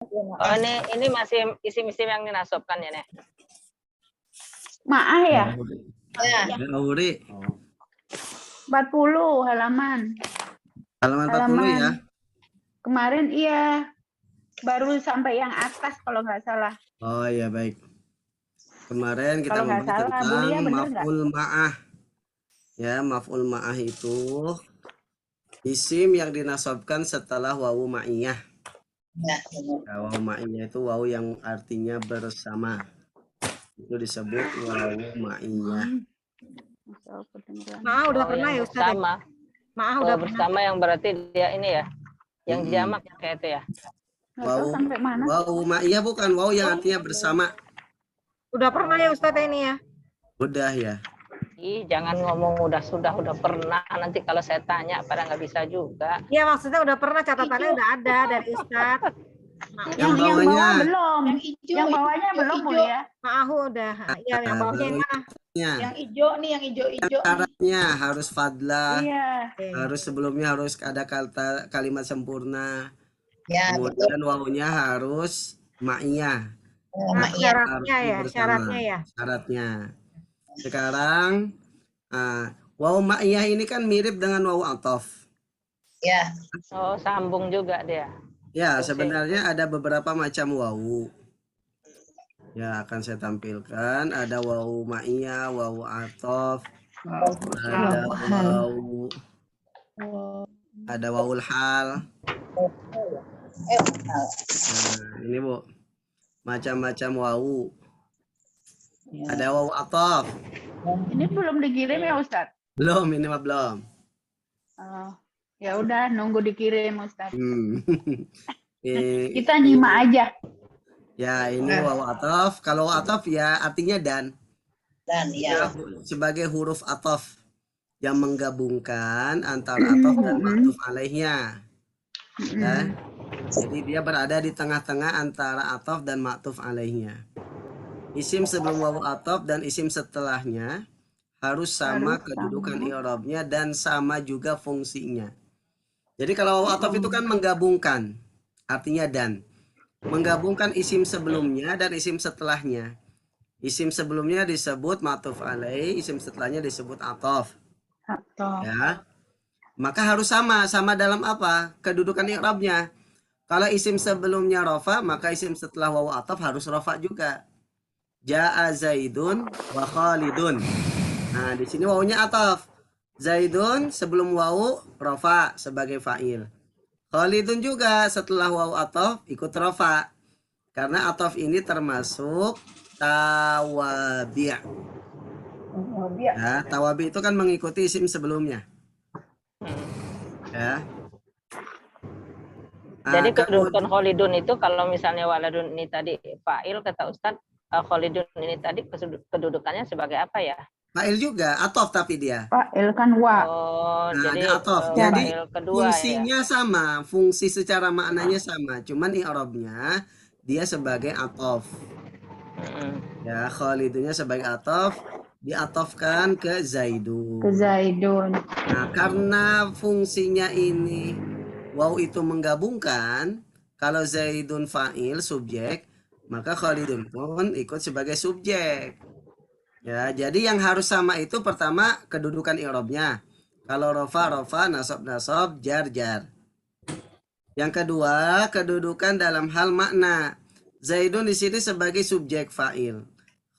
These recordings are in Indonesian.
Oh, ini masih isim-isim yang dinasobkan ya, Nek? Ma'ah ya? Ya. Uri. 40 halaman. Halaman 40 ya. Kemarin iya. Baru sampai yang atas kalau nggak salah. Oh iya baik. Kemarin kita Kalau nggak membahas salah, Bu Lia tentang bener nggak? maf'ul ma'ah. Ya, maf'ul ma'ah itu isim yang dinasobkan setelah wawu ma'iyah. Ya, Ya, wawu ma'iyah itu wawu yang artinya bersama. Itu disebut wawu ma'iyah. Maaf udah pernah ya Ustaz? Bersama. Maaf Oh, udah bersama yang berarti dia ini ya. Yang jamak kayak itu ya. Nggak tahu sampai mana. Wawu ma'iyah bukan wawu yang artinya bersama. Udah pernah ya Ustaz ini ya? Udah ya. Ih, jangan ngomong udah pernah. Nanti kalau saya tanya pada nggak bisa juga. Iya maksudnya udah pernah, catatannya udah ada dari Ustaz. Yang bawah bawahnya. belum. Yang bawahnya belum Bu Lia. Maaf udah. Iya yang bawahnya yang mana? yang hijau nih, yang hijau-hijau. Syaratnya harus fadlah. Iya. Harus sebelumnya harus ada kalimat sempurna. Ya, Kemudian wawunya harus ma'iyah. Nah, syaratnya ya, syaratnya ya. Syaratnya. Sekarang wawu ma'iyah ini kan mirip dengan wawu ataf. Ya. Oh, sambung juga dia. Ya, Oke. sebenarnya ada beberapa macam wawu. Ya, akan saya tampilkan. Ada wawu ma'iyah, wawu ataf, ada wawul hal. Nah, ini Bu. Macam-macam wawu. Ada wawu ataf. Ini belum dikirim ya Ustaz? Belum, ini mah belum. Oh, ya udah nunggu dikirim Ustaz. Ini, Kita nyimak aja. ya, ini wawu ataf. Kalau wawu ataf ya artinya dan. Dan ya. Sebagai huruf ataf yang menggabungkan antara ataf dan ma'tuf alaihnya. Ya. Jadi dia berada di tengah-tengah antara ataf dan ma'tuf alaihnya. Isim sebelum wawu ataf dan isim setelahnya harus sama kedudukan i'rabnya dan sama juga fungsinya. Jadi kalau wawu ataf itu kan menggabungkan, artinya dan. Menggabungkan isim sebelumnya dan isim setelahnya. Isim sebelumnya disebut ma'tuf alaih, isim setelahnya disebut ataf. Ya. Maka harus sama dalam apa? Kedudukan i'rabnya. Kalau isim sebelumnya rofa, maka isim setelah wawu ataf harus rofa juga. Ja'a Zaidun wa Khalidun. Nah, di sini wawunya ataf. Zaidun sebelum wawu rofa sebagai fa'il. Khalidun juga setelah wawu ataf ikut rofa. Karena ataf ini termasuk tawabi'. Ya, tawabi itu kan mengikuti isim sebelumnya. Ya. Jadi kedudukan Khalidun itu kalau misalnya waladun ini tadi fa'il, kata Ustadz, Khalidun ini tadi kedudukannya sebagai apa ya? Fa'il juga, ataf tapi dia. Fa'il kan wa. Oh, Nah, jadi dia ataf. Jadi fa'il kedua fungsinya sama, fungsi secara maknanya sama, cuman i'rabnya dia sebagai ataf. Ya, Khalidunnya sebagai ataf, diatafkan ke Zaidun. Ke Zaidun. Nah, karena fungsinya ini waw itu menggabungkan, kalau Zaidun fa'il subjek, maka Khalidun pun ikut sebagai subjek. Ya, jadi yang harus sama itu pertama kedudukan i'rabnya. Kalau rofa, nasab, jar. Yang kedua, kedudukan dalam hal makna. Zaidun di sini sebagai subjek fa'il.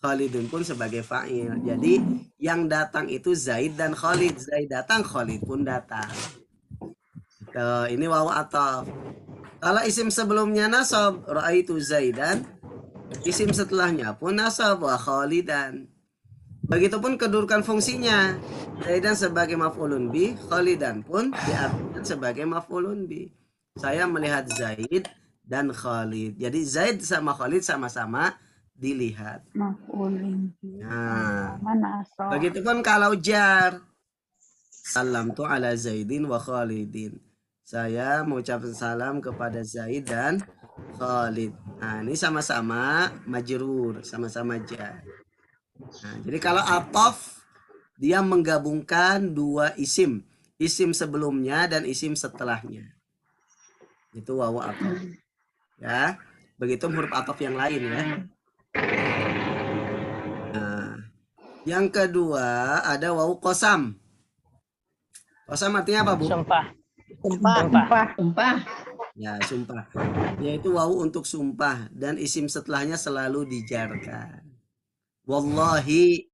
Khalidun pun sebagai fa'il. Jadi yang datang itu Zaid dan Khalid. Zaid datang, Khalid pun datang. Ini wawu ataf. Kalau isim sebelumnya nasab, ra'aitu Zaidan. Isim setelahnya pun nasab, wa Khalidan. Begitupun kedudukan fungsinya. Zaidan sebagai maf'ulun bi, Khalidan pun diartikan sebagai maf'ulun bi. Saya melihat Zaid dan Khalid. Jadi Zaid sama Khalid sama-sama dilihat. Maf'ulun bi. Nah, Mana asal? begitupun kalau jar. Salam tu ala Zaidin wa Khalidin. Saya mengucapkan salam kepada Zaid dan Khalid. Nah, ini sama-sama majrur, sama-sama jar. Nah, jadi kalau ataf dia menggabungkan dua isim, isim sebelumnya dan isim setelahnya. Itu wawu ataf. Ya. Begitu huruf atof yang lain ya. Nah, yang kedua ada wawu qasam. Qasam artinya apa, Bu? Sumpah. Sumpah. Sumpah. Sumpah. Ya, sumpah. Yaitu wawu untuk sumpah dan isim setelahnya selalu dijarkan. Wallahi,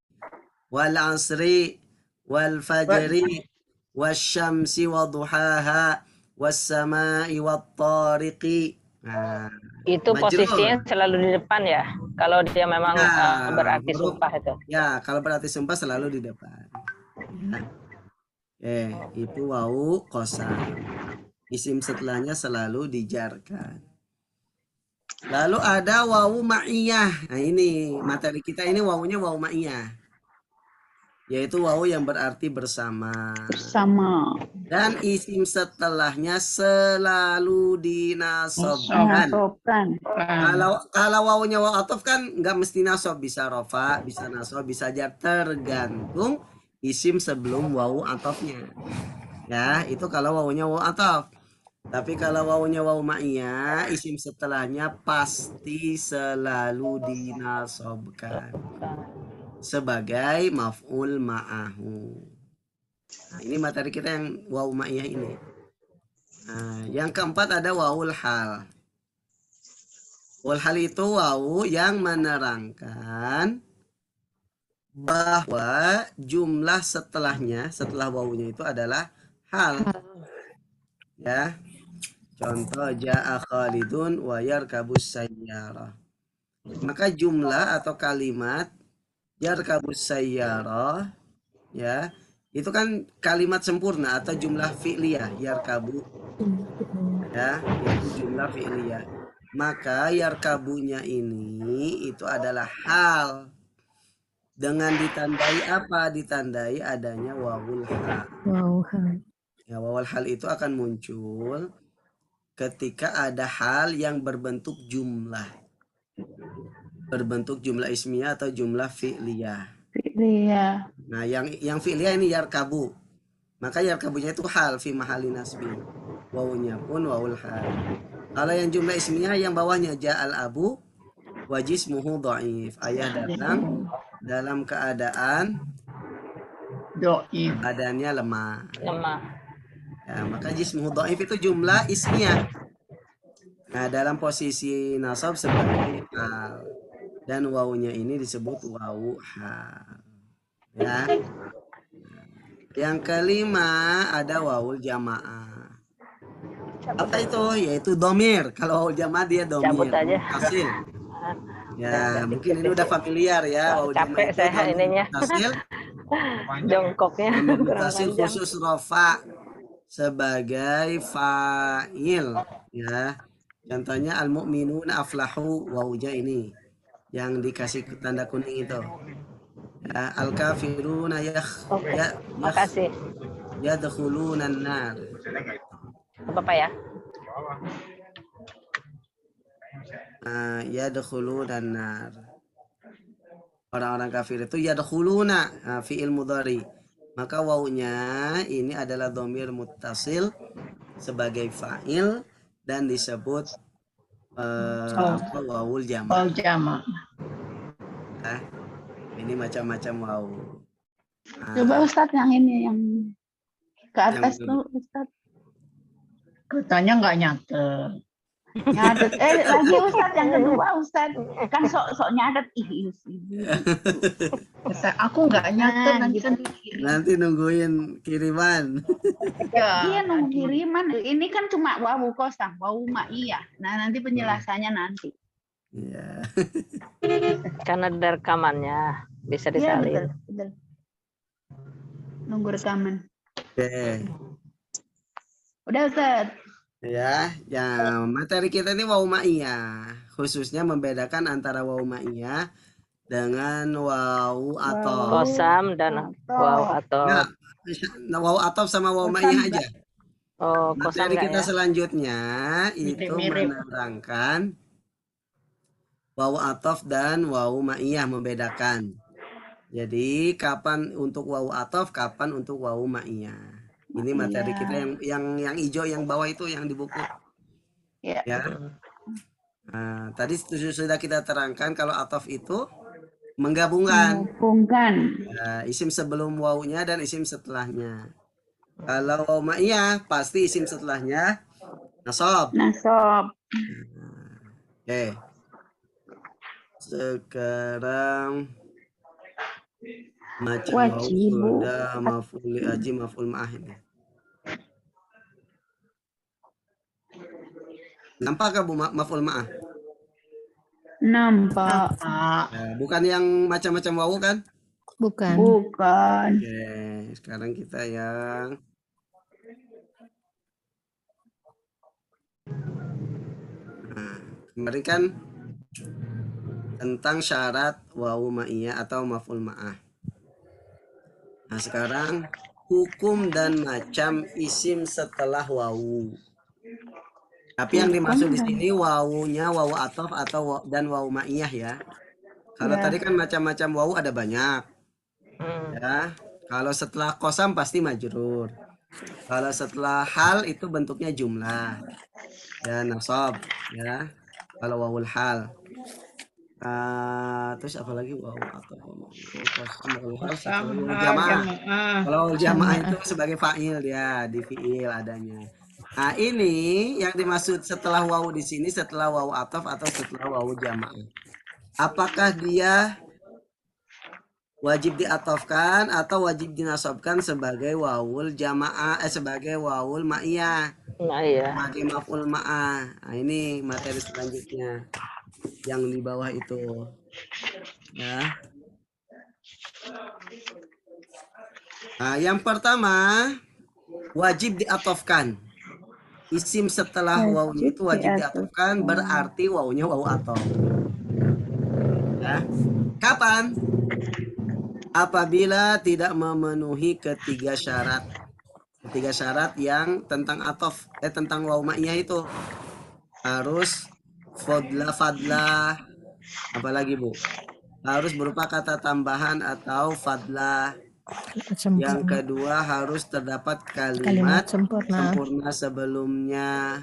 wal asri, wal fajri, wasyamsi wa duhaha, was sama'i wat tariqi. Nah, Itu majrur. posisinya selalu di depan ya. Kalau dia memang Ya, berarti huruf- sumpah itu. Ya, kalau berarti sumpah selalu di depan. Ya. Itu wawu qasam. Isim setelahnya selalu dijarkan. Lalu ada wawu ma'iyah. Nah, ini materi kita ini wawunya wawu ma'iyah. Yaitu wawu yang berarti bersama. Sama. Dan isim setelahnya selalu dinasobkan. Nasobkan. Kalau wawunya wawu atof kan nggak mesti nasob, bisa rofa, bisa nasob, bisa jar, tergantung isim sebelum wawu atofnya. Ya, itu kalau wawunya wawu atof. Tapi kalau wawunya wawu ma'iyah, isim setelahnya pasti selalu dinasobkan sebagai maf'ul ma'ahu. Nah, ini materi kita yang wawu ma'iyah ini. Nah, yang keempat ada wawul hal. Wawul hal itu wawu yang menerangkan bahwa jumlah setelahnya, setelah wawunya itu adalah hal. Ya. Contoh ja'a Khalidun wa yarkabus sayyarah. Maka jumlah atau kalimat yarkabus sayyarah ya, itu kan kalimat sempurna atau jumlah fi'liyah yarkabu. Ya, itu jumlah fi'liyah. Maka yarkabunya ini itu adalah hal. Dengan ditandai apa? Ditandai adanya wawul hal. Ya, wawul hal itu akan muncul ketika ada hal yang berbentuk jumlah. Berbentuk jumlah ismiyah atau jumlah fi'liyah. Iya. Nah, yang fi'liyah ini yarkabu. Maka yarkabunya itu hal fi mahali nasbi. Wawunya pun wawul hal. Kalau yang jumlah ismiyah yang bawahnya ja'al abu wa jismuhu dhaif. Ayah datang dalam keadaan badannya lemah. Ya, maka jismuhu dhaif itu jumlah ismiyah. Nah, dalam posisi nasab sebagai hal. Dan wawunya ini disebut wawu hal. Ya. Yang kelima ada wawul jamaah. Apa itu? Yaitu domir. Kalau wawul jamaah dia domir. Cabut aja. Hasil. Ya, mungkin ini udah familiar ya. Wawul jamaah Capek itu saya domir ininya. hasil. Jongkoknya kurang Hasil panjang. khusus rofa sebagai fa'il ya. Contohnya al-mu'minuna aflahu, wawunya ini yang dikasih tanda kuning itu. Ya, al-kafiruna Makasih. yadkhuluna an-nar. Apa ya? Yadkhuluna an-nar. Orang-orang kafir itu yadkhuluna, fi'il mudhari. Maka wawunya ini adalah dhamir muttasil sebagai fa'il dan disebut wawul jama'. Wawul jama'. Ini macam-macam wawu. Coba Ustadz yang ini yang ke atas Yang- tuh Ustadz. Katanya nggak nyatet. Nyadet. Lagi Ustadz yang kedua Ustadz. Kan sok nyadet. Ih, Kata aku nggak nyatet, nanti kan Nanti nungguin kiriman. Iya nunggu kiriman. Ini kan cuma wawu kosam, wawu ma'iyah. Nah nanti penjelasannya nanti. Iya. Karena ada rekamannya bisa Iya disalin. betul. Nunggu rekaman. Oke. Udah Ustadz. Ya, materi kita ini wawu ma'iyah. Khususnya membedakan antara wawu ma'iyah dengan wawu atof. Kosam dan waw atau Wawu atof sama wawu Kosam ma'iyah enggak. aja. kosam Materi enggak kita ya? selanjutnya itu Mirip-mirip. menerangkan wawu atof dan wawu ma'iyah, membedakan. Jadi kapan untuk wawu atof, kapan untuk wawu ma'iyah. Ini materi Iya. kita yang hijau yang bawah itu yang di buku. Iya. Ya. Nah, tadi sudah kita terangkan kalau atof itu menggabungkan isim sebelum wawunya dan isim setelahnya. Kalau waw ma'iyah pasti isim setelahnya nasab. Oke. Sekarang macam waw sudah maf'ul li aji maf'ul ma'ah ini. Nampak Bu maf'ul ma'ah? Nampak. Ya, bukan yang macam-macam wawu kan? Bukan. Oke, sekarang kita yang kemarin kan tentang syarat wawu ma'iyah atau maf'ul ma'ah. Nah, sekarang hukum dan macam isim setelah wawu. Tapi yang dimaksud di sini wawunya wawu atof atau dan wawu ma'iyah ya. Kalau tadi kan macam-macam wawu ada banyak. Ya. Kalau setelah kosam pasti majrur. Kalau setelah hal itu bentuknya jumlah. Ya, nasab ya. Kalau wawul hal. Terus apa lagi wawu atau jamaah. Kalau jamaah itu sebagai fa'il ya, di fi'il adanya. Nah, ini yang dimaksud setelah wawu di sini setelah wawu ataf atau setelah wawu jamaah. Apakah dia wajib diatofkan atau wajib dinasabkan sebagai wawul jamaah sebagai wawul ma'iyah? Sebagai maf'ul ma'ah. Nah, ini materi selanjutnya yang di bawah itu. Ya. Nah, yang pertama wajib diatofkan. Isim setelah wawu itu wajib diatofkan, berarti wawunya wawu atof. Ya. Kapan? Apabila tidak memenuhi ketiga syarat. Ketiga syarat yang tentang atof, tentang wawu ma'iyah itu. Harus fadlah, apalagi Bu? Harus berupa kata tambahan atau fadlah. Yang kedua harus terdapat kalimat sempurna sebelumnya.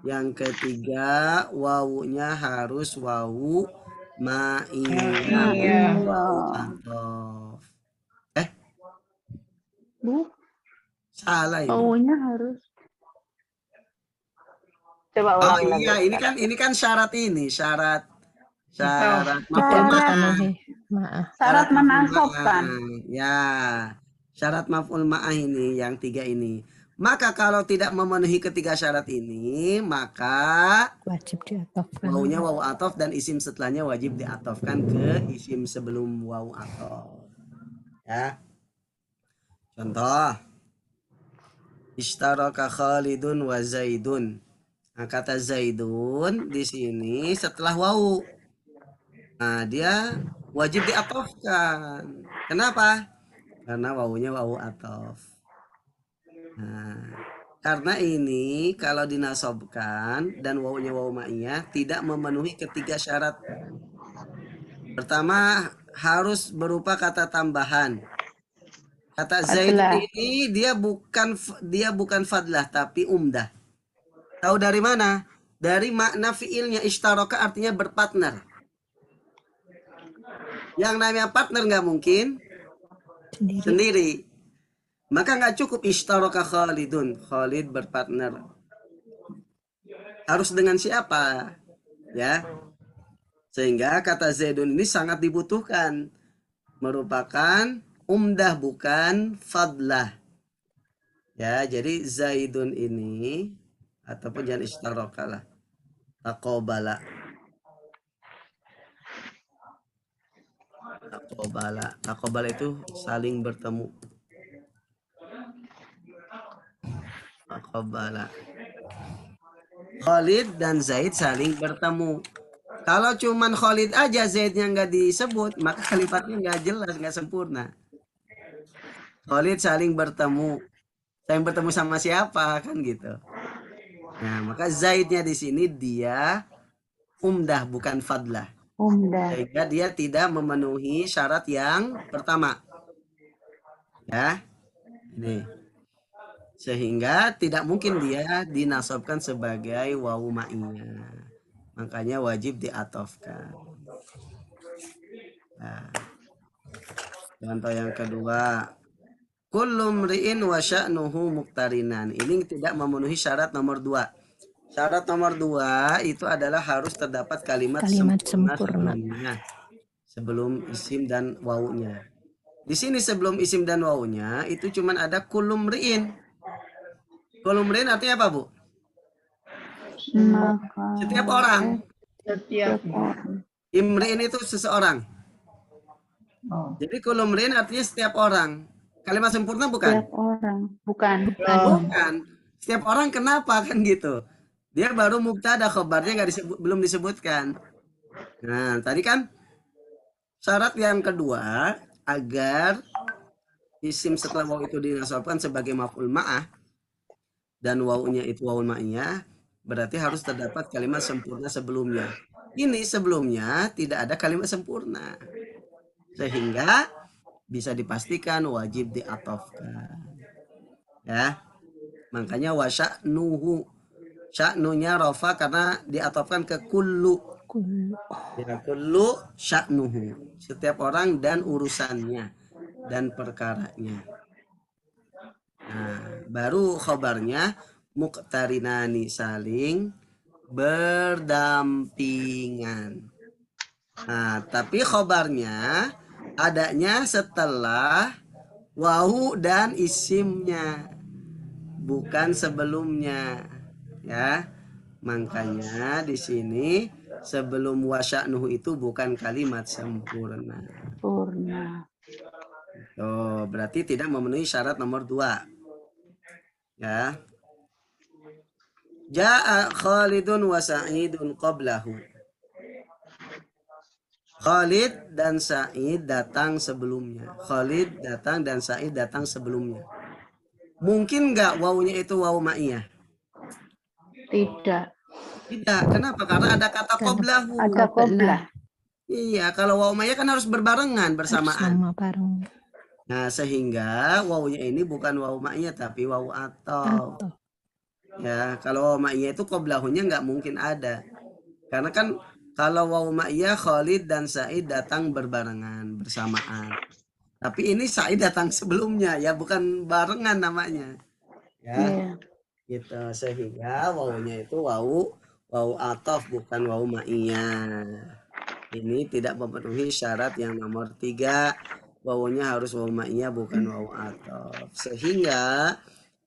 Yang ketiga wawunya harus wawu ma'iyah. Bu, salah ini. wawunya harus. Coba ulang lagi. Ini kan syarat ini, syarat Syarat menasabkan. Ya, syarat maf'ul ma'ah ini yang tiga ini. Maka kalau tidak memenuhi ketiga syarat ini, maka Wajib diatofkan. wawunya wawu atof dan isim setelahnya wajib diatofkan ke isim sebelum wawu atof. Ya. Contoh. Ishtaraka Khalidun wa Zaidun. Nah, kata Zaidun di sini setelah wawu. Nah, dia wajib diatofkan. Kenapa? Karena wawunya wawu atof. Nah, karena ini kalau dinasobkan dan wawunya wawu ma'iyah tidak memenuhi ketiga syarat. Pertama, harus berupa kata tambahan. Kata Zaidun ini dia bukan fadlah tapi umdah. Tahu dari mana? Dari makna fiilnya ishtaraka artinya berpartner. Yang namanya partner nggak mungkin sendiri. Maka nggak cukup ishtaraka Khalidun. Khalid berpartner. Harus dengan siapa? Ya. Sehingga kata Zaidun ini sangat dibutuhkan. Merupakan umdah bukan fadlah. Ya, jadi Zaidun ini ataupun jangan ishtaraka lah. Taqobala itu saling bertemu. Taqobala. Khalid dan Zaid saling bertemu. Kalau cuman Khalid aja Zaidnya nggak disebut, maka kalimatnya nggak jelas, nggak sempurna. Khalid saling bertemu. Saling bertemu sama siapa kan gitu. Nah, maka Zaidnya di sini dia umdah bukan fadlah. Sehingga dia tidak memenuhi syarat yang pertama. Ya. Ini. Sehingga tidak mungkin dia dinasabkan sebagai wawu ma'iyah. makanya wajib diatofkan. Nah, contoh yang kedua, kullu mri'in wa sya'nuhu muqtarinan. Ini tidak memenuhi syarat nomor 2. Syarat nomor 2 itu adalah harus terdapat kalimat sempurna sebelumnya. Sebelum isim dan wawunya. Di sini sebelum isim dan wawunya itu cuman ada kullu mri'in. Kullu mri'in artinya apa, Bu? Maka Setiap orang. Setiap orang. Imri'in itu seseorang. oh. Jadi kullu mri'in artinya setiap orang. Kalimat sempurna bukan? Setiap orang. Bukan. Bukan. Setiap orang kenapa kan gitu? Dia baru mubtada, khobarnya belum disebutkan. Nah, tadi kan syarat yang kedua agar isim setelah waw itu dinasabkan sebagai maf'ul ma'ah dan wawunya itu wawul ma'iyah, berarti harus terdapat kalimat sempurna sebelumnya. Ini sebelumnya tidak ada kalimat sempurna. Sehingga bisa dipastikan wajib diatofkan. Ya. Makanya wasya'nuhu, sya'nunya rofa karena diatofkan ke kullu. Ya, kullu sya'nuhu, setiap orang dan urusannya dan perkaranya. Nah, baru khobarnya muqtarinani, saling berdampingan. Nah, tapi khobarnya adanya setelah wawu dan isimnya, bukan sebelumnya, ya. Makanya di sini sebelum wasya'nuhu itu bukan kalimat sempurna. Sempurna. Oh, berarti tidak memenuhi syarat nomor 2. Ya. Ja'a Khalidun wa Sa'idun qablahu. Khalid dan Sa'id datang sebelumnya. Khalid datang dan Sa'id datang sebelumnya. Mungkin nggak wawunya itu wawu ma'iyah? Tidak. Tidak. Kenapa? Karena ada kata qablahu. Ada qoblah. Iya, kalau wawu ma'iyah kan harus berbarengan, bersamaan. Sama bareng. Nah, sehingga wawunya ini bukan wawu ma'iyah tapi wawu atof. Ya, kalau wawu ma'iyah itu qoblahunya nggak mungkin ada. Karena kan kalau wawu ma'iyah Khalid dan Sa'id datang berbarengan, bersamaan. Tapi ini Sa'id datang sebelumnya, ya bukan barengan namanya. Ya, Iya. gitu. Sehingga wawunya itu wawu atof bukan wawu ma'iyah. Ini tidak memenuhi syarat yang nomor 3. Wawunya harus wawu ma'iyah bukan wawu atof. Sehingga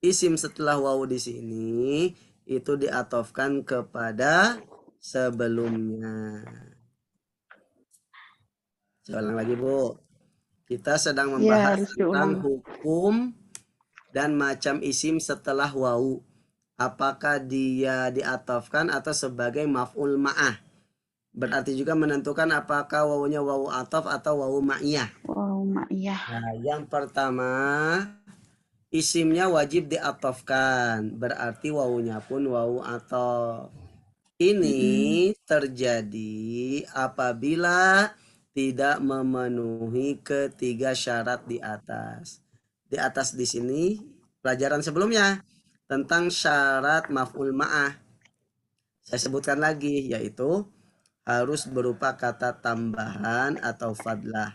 isim setelah wawu di sini itu diatofkan kepada sebelumnya. Saya ulang lagi, Bu. Kita sedang membahas harus tentang diulang. hukum dan macam isim setelah wawu. Apakah dia diatofkan atau sebagai maf'ul ma'ah? Berarti juga menentukan apakah wawunya wawu atof atau wawu ma'iyah. Wawu ma'iyah. Nah, yang pertama, isimnya wajib diatofkan, berarti wawunya pun wawu atof. Ini terjadi apabila tidak memenuhi ketiga syarat di atas. Di atas di sini pelajaran sebelumnya tentang syarat maf'ul ma'ah. Saya sebutkan lagi, yaitu harus berupa kata tambahan atau fadlah.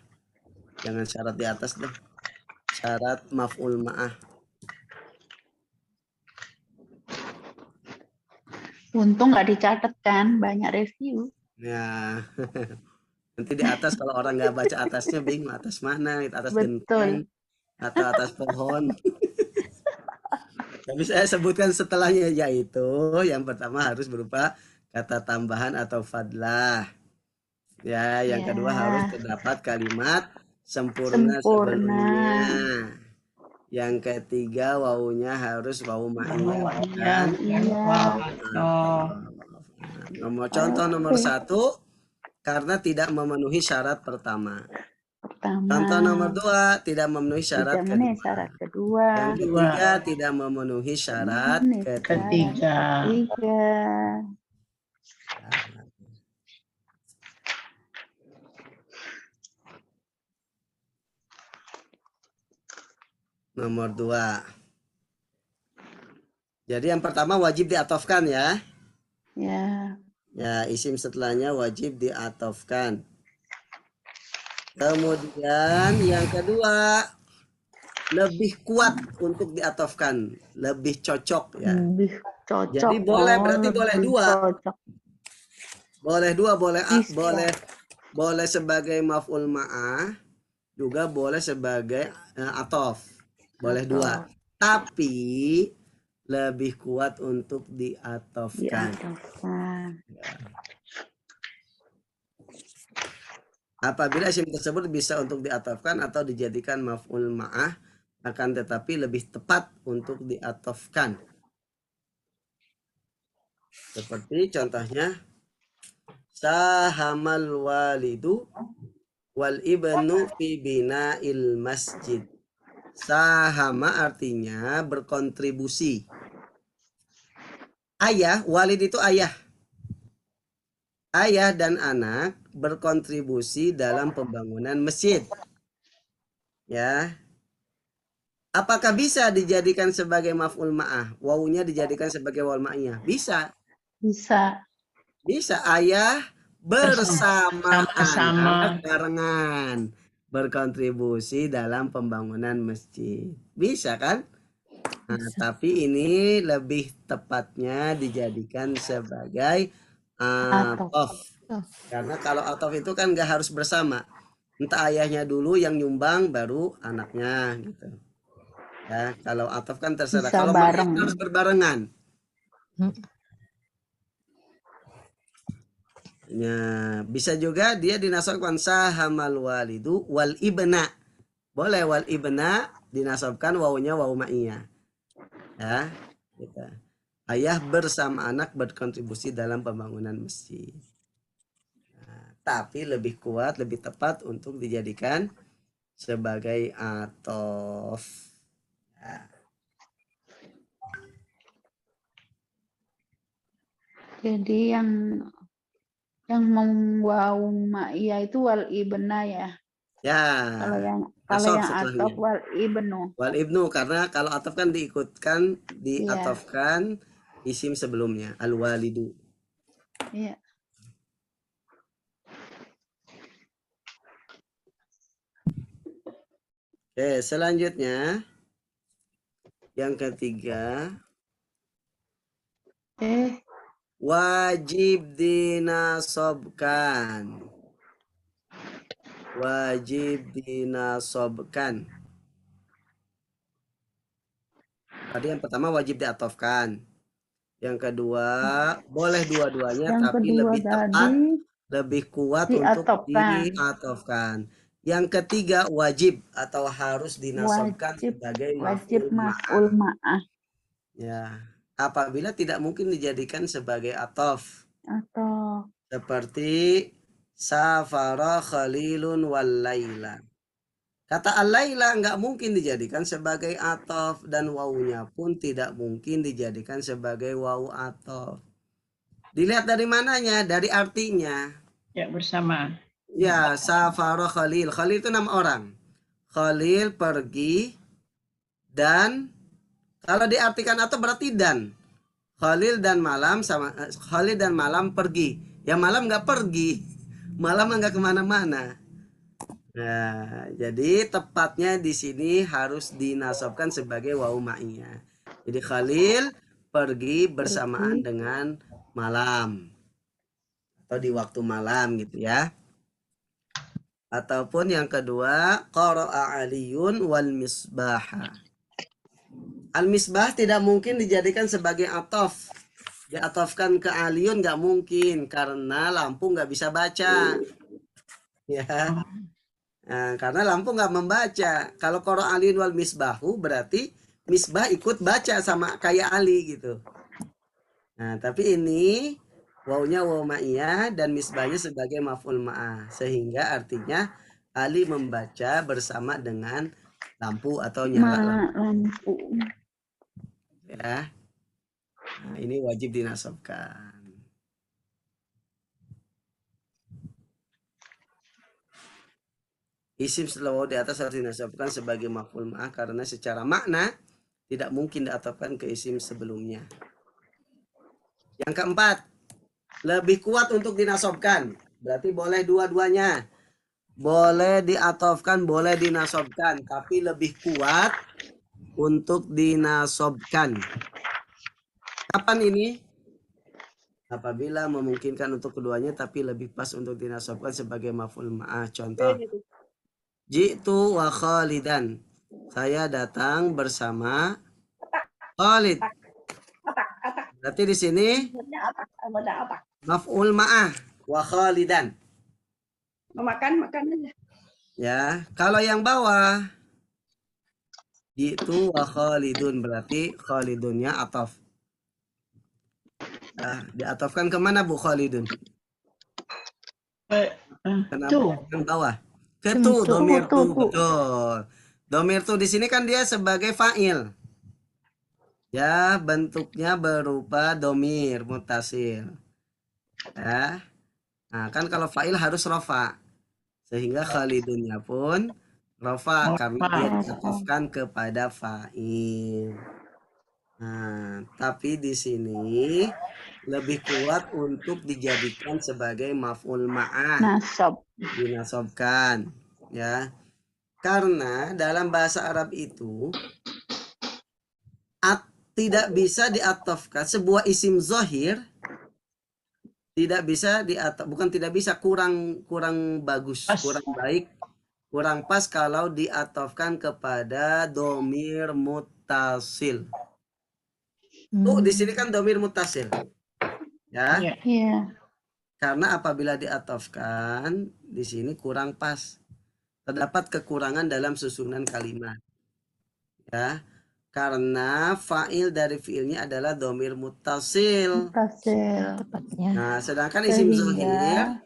Jangan syarat di atas deh. Syarat maf'ul ma'ah. Untung nggak dicatat kan, banyak review. Ya, nanti di atas kalau orang nggak baca atasnya bingung atas mana, atas Betul. genteng atau atas pohon. Tapi saya sebutkan setelahnya, yaitu yang pertama harus berupa kata tambahan atau fadlah. Ya, yang kedua harus terdapat kalimat sempurna sebelumnya. Yang ketiga wawunya harus wawu ma'iyah. Nomor contoh nomor 1 karena tidak memenuhi syarat pertama. Contoh nomor 2 tidak memenuhi syarat kedua. Yang ketiga tidak memenuhi syarat ketiga. Nomor 2. Jadi yang pertama wajib diatofkan ya. Ya. Ya, isim setelahnya wajib diatofkan. Kemudian yang kedua, lebih kuat untuk diatofkan, lebih cocok ya. Lebih cocok. Jadi boleh, berarti boleh lebih dua. cocok. Boleh dua, Bisa. boleh sebagai maf'ul ma'ah, juga boleh sebagai atof. Boleh dua. Tapi lebih kuat untuk diatofkan. Diatofkan. Apabila isim tersebut bisa untuk diatofkan atau dijadikan maf'ul ma'ah, akan tetapi lebih tepat untuk diatofkan. Seperti contohnya, sahamal walidu wal ibnu fi bina'il masjid. Sahama artinya berkontribusi. Ayah, walid itu ayah. Ayah dan anak berkontribusi dalam pembangunan masjid. Ya. Apakah bisa dijadikan sebagai maf'ul ma'ah? Wawunya dijadikan sebagai waw ma'iyah? Bisa. Bisa. Bisa. Ayah bersama Sama-sama. anak barengan berkontribusi dalam pembangunan masjid. Bisa kan? Nah, tapi ini lebih tepatnya dijadikan sebagai atof. Karena kalau atof itu kan nggak harus bersama. Entah ayahnya dulu yang nyumbang, baru anaknya gitu. Ya, kalau atof kan terserah. Bisa Kalau bareng. harus berbarengan. Ya, bisa juga dia dinasabkan sahamal walidu wal ibna. Boleh wal ibna dinasabkan wawunya wawu ma'iyah. Ya, gitu. Ayah bersama anak berkontribusi dalam pembangunan masjid. Nah, tapi lebih kuat, lebih tepat untuk dijadikan sebagai atof. Ya. Jadi yang memwau ma'iyah itu wal ibna ya. Ya. Kalau yang atof wal ibnu. Wal ibnu, karena kalau atof kan diatofkan isim sebelumnya, al walidu. Iya. Oke, selanjutnya yang ketiga, wajib dinasobkan. Wajib dinasobkan. Tadi yang pertama wajib diatofkan. Yang kedua, boleh dua-duanya, tapi lebih tepat, lebih kuat untuk diatofkan. Yang ketiga, wajib atau harus dinasobkan sebagai maf'ul ma'ah. Ya, apabila tidak mungkin dijadikan sebagai atof. Seperti safara khalilun wal laila. Kata al-laila nggak mungkin dijadikan sebagai atof, dan wawunya pun tidak mungkin dijadikan sebagai wawu atof. Dilihat dari mananya? Dari artinya. Ya, bersama. Ya, safara khalil. Khalil itu nama orang. Khalil pergi, dan kalau diartikan atau berarti dan. Khalil dan malam sama Khalil dan malam pergi. Ya malam nggak pergi. Malam nggak kemana-mana. Nah, jadi tepatnya di sini harus dinasabkan sebagai wawu ma'iyah. Jadi Khalil pergi bersamaan dengan malam. Atau di waktu malam gitu ya. Ataupun yang kedua, qara'a Aliyun wal misbaha. Al-misbah tidak mungkin dijadikan sebagai atof. Diatofkan ke Aliyun nggak mungkin, karena lampu nggak bisa baca. Ya. Nah, karena lampu nggak membaca. Kalau qara'a Aliyun wal misbahu berarti misbah ikut baca sama kayak Ali gitu. Nah, tapi ini wawunya wawu ma'iyah dan misbahnya sebagai maf'ul ma'ah, sehingga artinya Ali membaca bersama dengan lampu atau nyala lampu. Ya. Nah, ini wajib dinasabkan. Isim setelah wawu di atas harus dinasabkan sebagai maf'ul ma'ah karena secara makna tidak mungkin diatofkan ke isim sebelumnya. Yang keempat, lebih kuat untuk dinasobkan. Berarti boleh dua-duanya. Boleh diatofkan, boleh dinasobkan, tapi lebih kuat untuk dinasobkan. Kapan ini? Apabila memungkinkan untuk keduanya, tapi lebih pas untuk dinasobkan sebagai maf'ul ma'ah. Contoh, ji'tu wa Khalidan. Saya datang bersama Khalid. Berarti di sini maf'ul ma'ah wa Khalidan. Makan aja. Ya, kalau yang bawah ji'tu wa Khalidun, berarti Khalidunnya ataf. Nah, diatofkan kemana Bu Khalidun? Kenapa Tuh. yang bawah? Ketu, Tuh, domir tuh, tuh, betul. Domir tuh di sini kan dia sebagai fa'il. Ya, bentuknya berupa domir mutasil. Ya. Nah, kan kalau fa'il harus rofa. Sehingga Khalidunnya pun rofa karena dia diatofkan kepada fa'il. Nah, tapi di sini lebih kuat untuk dijadikan sebagai maf'ul ma'ah, Nasab. dinasobkan, ya. Karena dalam bahasa Arab itu tidak bisa diatofkan sebuah isim zohir, tidak bisa bukan tidak bisa, kurang bagus, kurang baik, kurang pas kalau diatofkan kepada domir mutasil. Tuh di sini kan domir mutasil, ya. Iya. Karena apabila diatofkan di sini kurang pas, terdapat kekurangan dalam susunan kalimat, ya. Karena fa'il dari fi'ilnya adalah domir mutasil. Mutasil. Nah, sedangkan isim Sehingga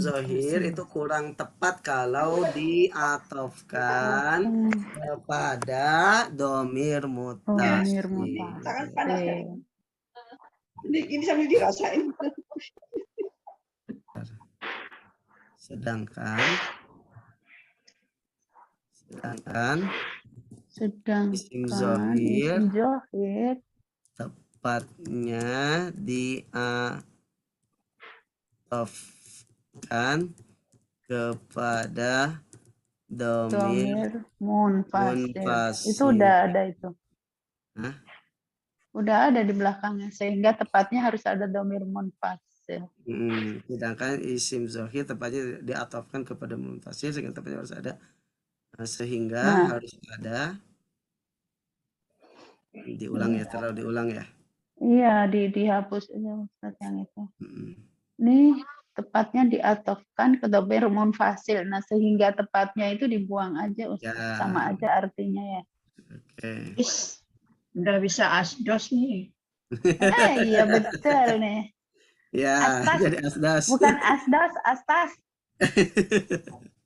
zohir itu kurang tepat kalau diatofkan kepada domir domir mutasil. mutasil. Ini sambil dirasain. Sedangkan isim zohir tepatnya diatofkan kepada domir munfasil. Itu udah ada itu. Hah? Udah ada di belakangnya, sehingga tepatnya harus ada domir munfasil. Sedangkan isim zohir tepatnya diatofkan kepada munfasil, sehingga tepatnya harus ada, sehingga harus ada. Diulang ya, terlalu diulang ya. Iya, dihapus aja Ustaz yang itu. Nih tepatnya diatofkan ke domir munfasil. Nah, sehingga tepatnya itu dibuang aja Ustaz. Ya. Sama aja artinya ya. Oke. Udah bisa asdos nih. Iya betul nih. Ya, Astas. jadi asdas. Bukan asdas, astas.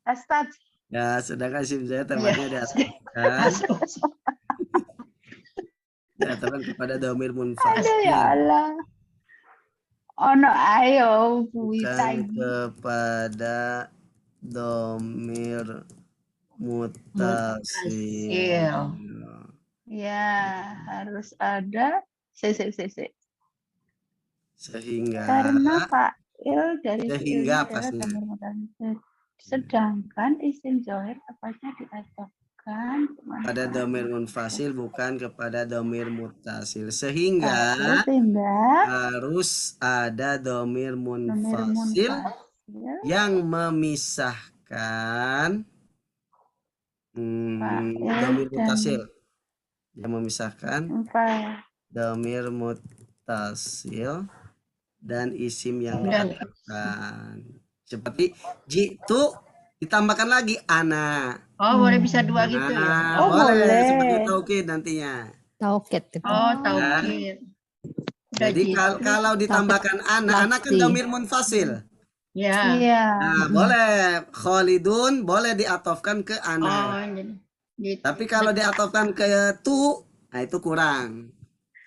Astas. Ya, sedangkan isim zohir tepatnya diatofkan. Diatofkan kepada domir munfasil. Aduh ya Allah. Ono ayo Bukan kepada domir mutasil. Ya, harus ada Sehingga karena fa'il dari sehingga fi'ilnya adalah pasnya. domir mutasil. Sedangkan isim zohir tepatnya diatofkan pada domir munfasil, bukan kepada domir mutasil. Sehingga harus ada domir munfasil yang memisahkan domir mutasil. Yang memisahkan domir mutasil dan isim yang diatofkan. Seperti jitu ditambahkan lagi ana. Oh, boleh bisa dua gitu ya. Oh, boleh. Seperti taukid nantinya. Taukid. Oh, taukid. Jadi kalau ditambahkan ana kan domir munfasil. Ya. Nah, boleh Khalidun boleh diatofkan ke ana. Gitu. Tapi kalau diatofkan ke tu, nah itu kurang.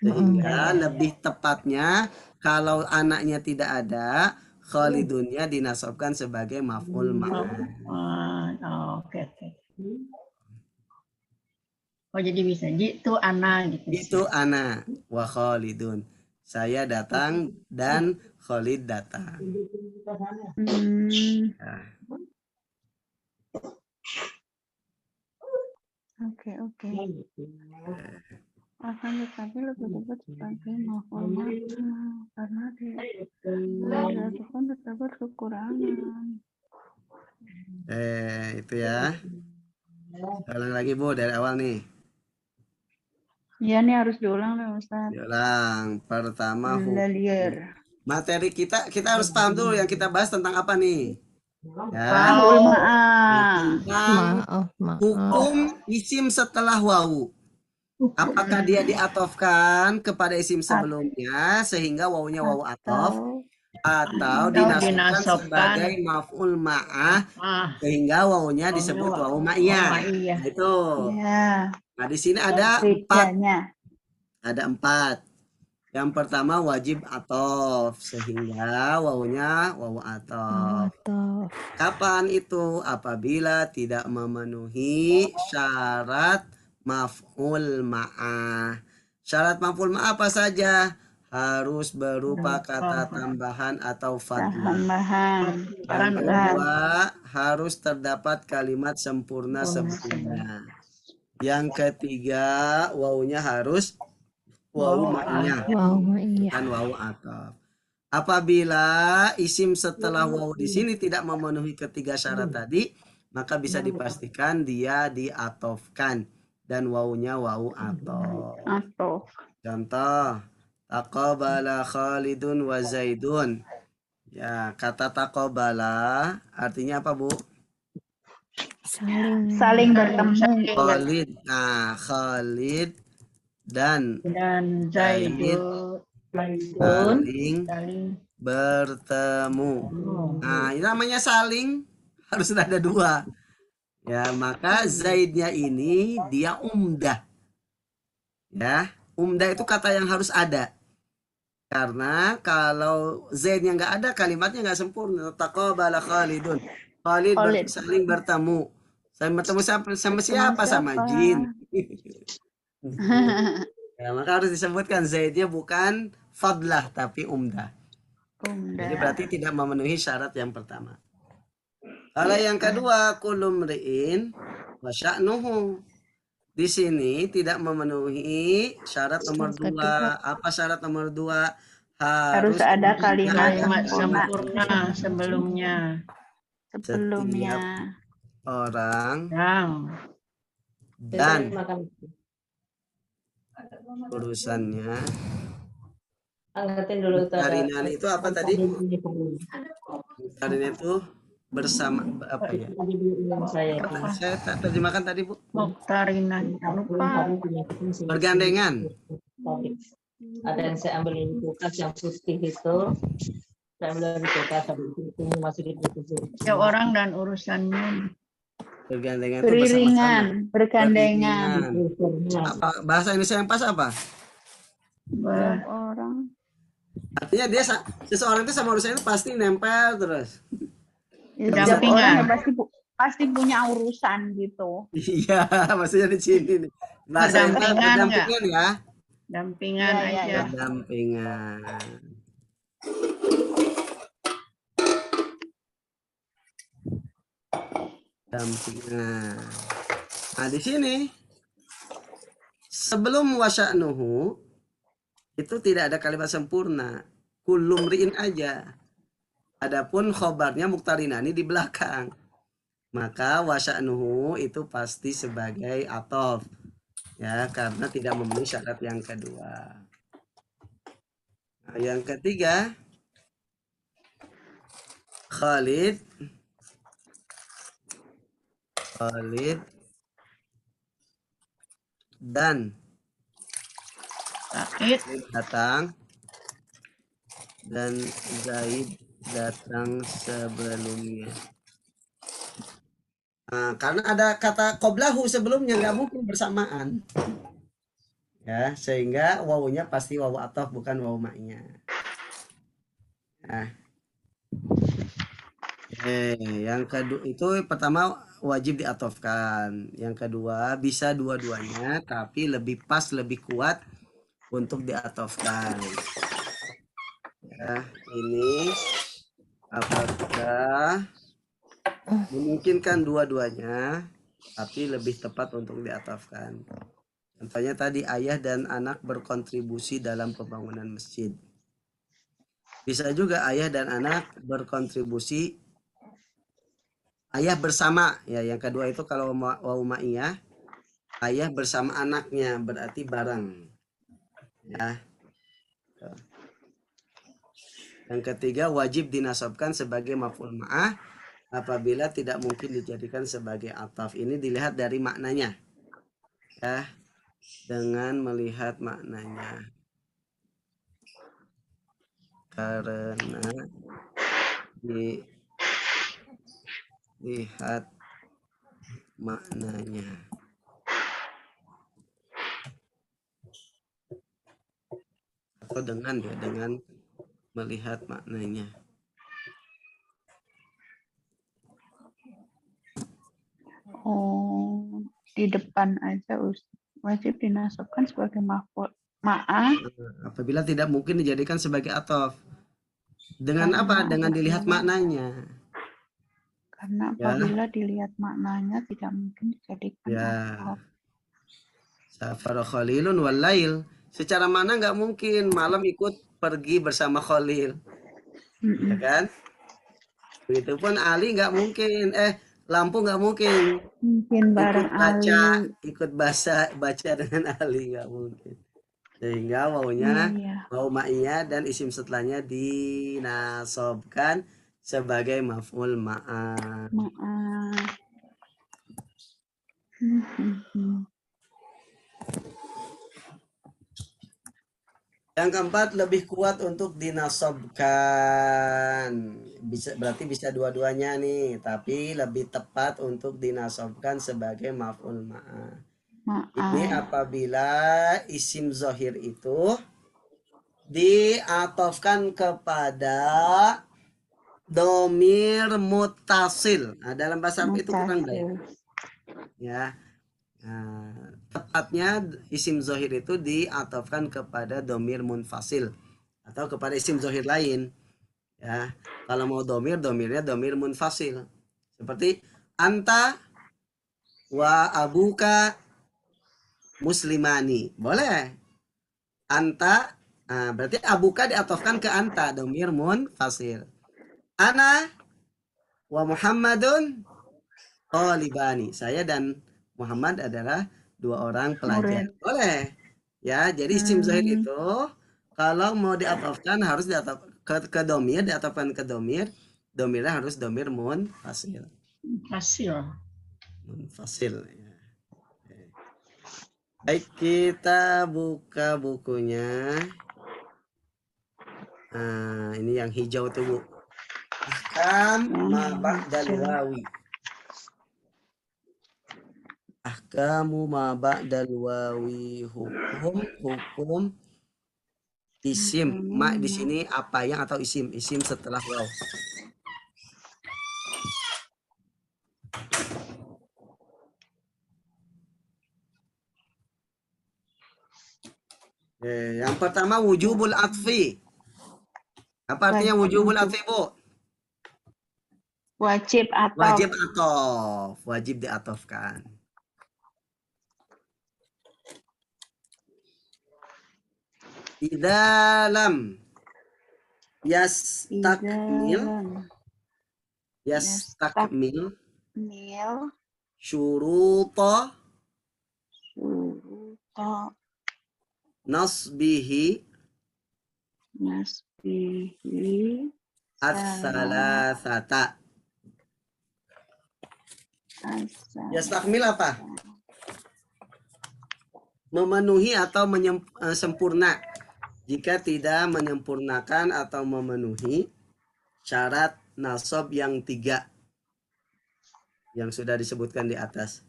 Sehingga lebih tepatnya kalau anaknya tidak ada, Khalidunnya dinasobkan sebagai maf'ul ma'ah. Oke. Oh, jadi bisa jitu ana gitu. Itu ana wa Khalidun. Saya datang dan Khalid datang. Nah, Oke. Akan tetapi lebih tepat sebagai maf'ul ma'ah karena dilakukan terdapat kekurangan. itu ya. Ulang lagi Bu dari awal nih. Ya, ini harus diulang nih Ustaz. Diulang. Pertama Liar. materi kita harus paham dulu yang kita bahas tentang apa nih. Ya. Maf'ul ma'ah. Tentang hukum isim setelah wawu. Apakah dia diatofkan kepada isim sebelumnya sehingga wawunya wawu atof atau dinasabkan sebagai maf'ul ma'ah sehingga wawunya disebut wawu ma'iyah. Itu. Ya. Nah, di sini ada Bedanya. Ada 4. Yang pertama wajib atof sehingga wawunya wawu atof. Kapan itu? Apabila tidak memenuhi syarat maf'ul ma'ah. Syarat maf'ul ma'ah apa saja? Harus berupa kata tambahan atau fadlah. Tambahan. Yang kedua, harus terdapat kalimat sempurna sebelumnya. Yang ketiga, wawunya harus wawu ma'iyah. Bukan wawu atof. Apabila isim setelah wawu di sini tidak memenuhi ketiga syarat tadi, maka bisa dipastikan dia diatofkan dan wawunya wawu atof. Contoh, taqabala Khalidun wa Zaidun. Ya, kata taqabala artinya apa, Bu? Saling bertemu. Khalid dan Zaidun saling bertemu. Nah, ini namanya saling, harus ada 2. Ya, maka Zaidnya ini dia umdah. Ya, umdah itu kata yang harus ada. Karena kalau Zaidnya nggak ada, kalimatnya nggak sempurna. Taqabala Khalidun. Khalid saling bertemu. Saling bertemu sama siapa? Sama jin. Ya, maka harus disebutkan Zaidnya bukan fadlah tapi umdah. Jadi berarti tidak memenuhi syarat yang pertama. Kalau yang kedua, kullu mri'in wa sya'nuhu. Di sini tidak memenuhi syarat nomor 2. Apa syarat nomor 2? Harus ada kalimat sempurna sebelumnya. Orang dan urusannya. Angkatin dulu Karinan itu apa tadi? Karinan itu bersama apa ya? Saya tak terjemahkan tadi, Bu. Muktarinan. Bergandengan. Ada yang saya ambil di kulkas yang putih itu. Saya ambil di kulkas itu masih di kulkas. Ya, orang dan urusannya. Bergandengan itu bersama-sama. Bergandengan. Apa bahasa Indonesia yang pas apa? Orang. Artinya dia seseorang itu sama urusannya itu pasti nempel terus. Setiap orang pasti punya urusan gitu. Iya, maksudnya di sini nih. Bahasa berdampingan ya. Dampingan aja. Berdampingan. Dampingan. Nah, di sini sebelum wasya'nuhu itu tidak ada kalimat sempurna. Kullu mri'in aja. Adapun khobarnya muktarinani di belakang. Maka wasya'nuhu itu pasti sebagai atof. Ya, karena tidak memenuhi syarat yang kedua. Nah, yang ketiga, Khalid dan Zaid datang dan Zaid datang sebelumnya. Nah, karena ada kata qoblahu sebelumnya, nggak mungkin bersamaan. Ya, sehingga wawunya pasti wawu atof bukan wawu ma'iyah. Nah. Yang kedua itu pertama wajib diatofkan. Yang kedua bisa dua-duanya tapi lebih pas lebih kuat untuk diatofkan. Ya, ini apabila memungkinkan dua-duanya, tapi lebih tepat untuk diatafkan. Contohnya tadi ayah dan anak berkontribusi dalam pembangunan masjid. Bisa juga ayah dan anak berkontribusi, ayah bersama, ya yang kedua itu kalau wawu ma'iyah, ayah bersama anaknya berarti bareng. Ya. Yang ketiga wajib dinasabkan sebagai maf'ul ma'ah apabila tidak mungkin dijadikan sebagai ataf. Ini dilihat dari maknanya. Ya. Dengan melihat maknanya. Karena dilihat maknanya. Atau dengan melihat maknanya. Oh, di depan aja wajib dinasabkan sebagai maf'ul ma'ah. Apabila tidak mungkin dijadikan sebagai ataf. Dengan Karena apa? Dengan dilihat apabila- maknanya. Karena apabila dilihat maknanya tidak mungkin dijadikan ataf. Safar Khalilun wal lail. Secara mana nggak mungkin malam ikut pergi bersama Khalil. Ya kan? Begitupun Ali nggak mungkin. Lampu nggak mungkin. Mungkin bareng Ikut baca dengan Ali nggak mungkin. Sehingga wawunya wawu ma'iyah dan isim setelahnya dinasobkan sebagai maf'ul ma'ah. Yang keempat lebih kuat untuk dinasobkan. Berarti bisa dua-duanya nih, tapi lebih tepat untuk dinasobkan sebagai maf'ul ma'ah. Ini apabila isim zohir itu diatofkan kepada domir mutasil. Nah, dalam bahasa Arab itu kurang baik. Ya. Nah, tepatnya isim zohir itu diatofkan kepada domir munfasil atau kepada isim zohir lain. Ya, kalau mau domirnya domir munfasil. Seperti anta wa abuka muslimani. Boleh. Anta, berarti abuka diatofkan ke anta, domir munfasil. Ana wa Muhammadun talibani. Saya dan Muhammad adalah dua orang pelajar. Boleh. Ya, jadi isim zahir itu kalau mau diatofkan harus diatof ke domir, diatofkan ke domir. Domirnya harus domir munfasil. Munfasil. Ya. Baik, kita buka bukunya. Nah, ini yang hijau tuh, Bu. Ahkam ma ba'dal wawi. Ahkamu ma ba'dal wawi, hukum isim. Ma di sini apa yang atau isim setelah waw. Yang pertama wujubul atfi. Apa artinya wujubul atfi, Bu? Wajib atof. Wajib atof, wajib diatofkan. Idalam yastakmil syuruta nasbihi as-salasata. Yastakmil apa? Memenuhi atau sempurna. Jika tidak menyempurnakan atau memenuhi syarat nasab yang 3 yang sudah disebutkan di atas.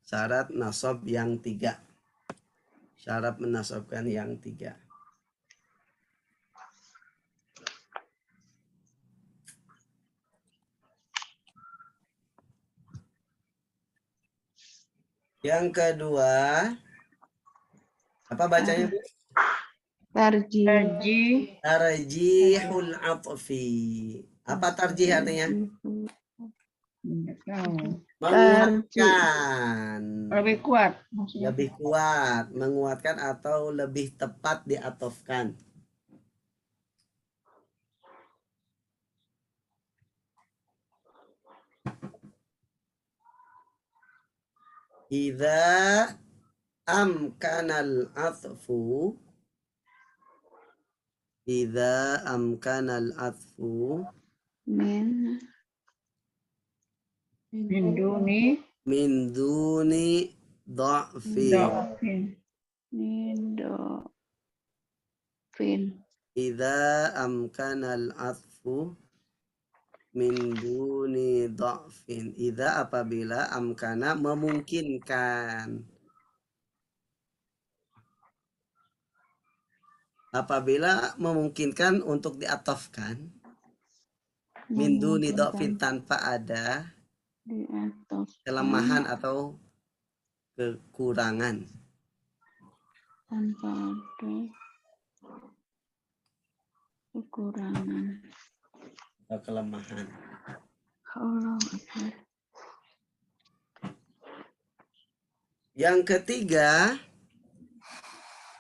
Syarat nasab yang 3. Syarat menasabkan yang 3. Yang kedua, apa bacanya, Bu? Tarjih. Tarjih. Tarjihul atfi. Apa tarjih artinya? Nggak tahu. Menguatkan. Lebih kuat maksudnya. Lebih kuat, menguatkan atau lebih tepat diatofkan. Idza amkanal atfu. Idza amkanal atfu. Min duni Min duni dha'fi. dha'fin. Idza amkanal atfu min duni dha'fin. Idza apabila amkana memungkinkan. Apabila memungkinkan untuk diatofkan min duni dha'fin tanpa ada kelemahan atau kekurangan. Tanpa ada kekurangan Atau kelemahan. Allah Akbar. Yang ketiga,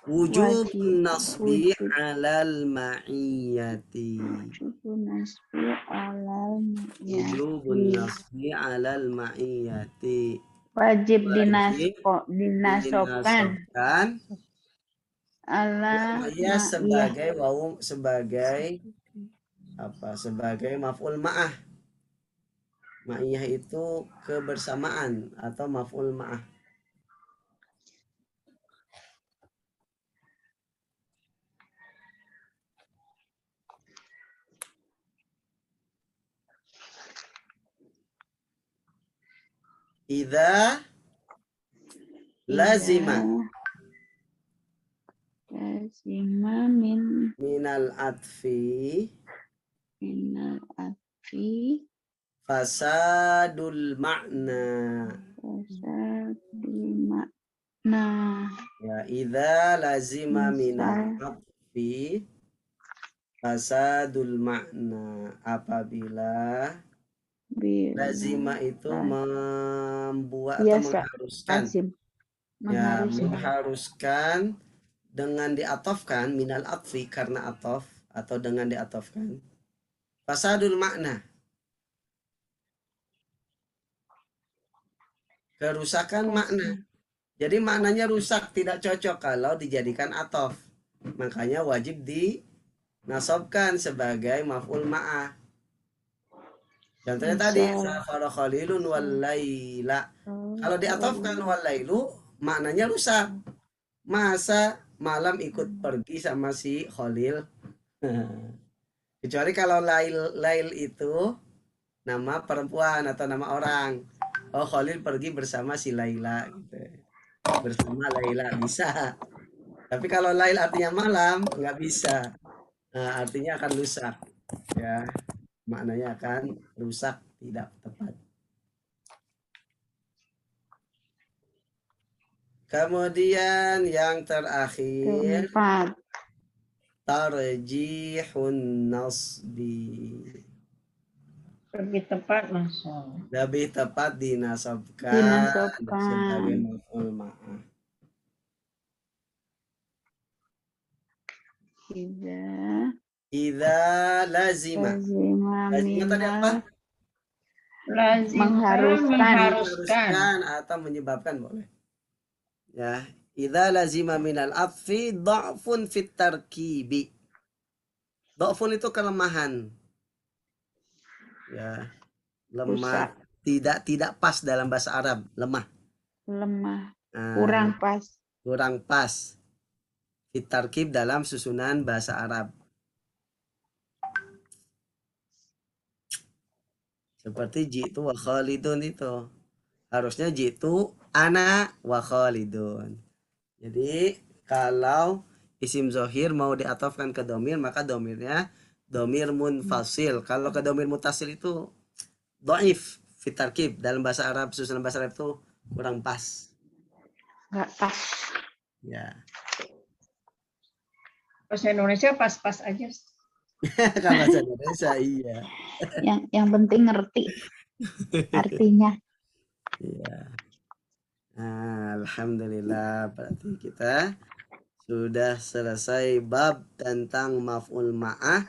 wujub Wajib. nasbi alal ma'iyyati. Wujubun nasbi alal Wujubun ma'iyyati. nasbi alal ma'iyyati. Wajib Wajib dinasobkan ala ya ma'iyyah. sebagai apa? Sebagai maf'ul ma'ah. Ma'iyyah itu kebersamaan atau maf'ul ma'ah. Idza lazima minal atfi fasadul makna. Ya, idza lazima minal atfi fasadul makna. Apabila lazima itu membuat atau mengharuskan. Ya, mengharuskan dengan diatofkan minal atfi karena atof atau dengan diatofkan. Fasadul makna. Kerusakan makna. Jadi maknanya rusak, tidak cocok kalau dijadikan atof. Makanya wajib dinasobkan sebagai maf'ul ma'ah. Contohnya tadi safara khalilun wal laila. Kalau diatofkan wal lailu maknanya rusak. Masa malam ikut pergi sama si Khalil? Kecuali kalau lail itu nama perempuan atau nama orang. Oh, Khalil pergi bersama si Laila gitu. Bersama Laila bisa. Tapi kalau lail artinya malam nggak bisa. Nah, artinya akan rusak. Ya. Maknanya akan rusak, tidak tepat. Kemudian yang terakhir, tarjihun nasbi. Lebih tepat nasab. Lebih tepat dinasabkan sebagai maf'ul ma'ah. Idza lazima. Lazima tadi apa? Mengharuskan atau menyebabkan boleh. Ya, idza lazima minal atfi dha'fun fit tarkibi. Dha'fun itu kelemahan. Ya. Lemah, tidak pas dalam bahasa Arab, lemah. Kurang pas. Kurang pas. Fit tarkib dalam susunan bahasa Arab. Seperti jitu wa khalidun itu. Harusnya jitu ana wa khalidun. Jadi kalau isim zohir mau diatofkan ke domir, maka domirnya domir munfasil. Kalau ke domir mutasil itu dhaif fit tarkib dalam bahasa Arab, susunan bahasa Arab itu kurang pas. Enggak pas. Ya. Bahasa Indonesia pas-pas aja. Kalau bahasa Indonesia iya. Yang penting ngerti artinya. Iya. Nah, alhamdulillah berarti kita sudah selesai bab tentang maf'ul ma'ah,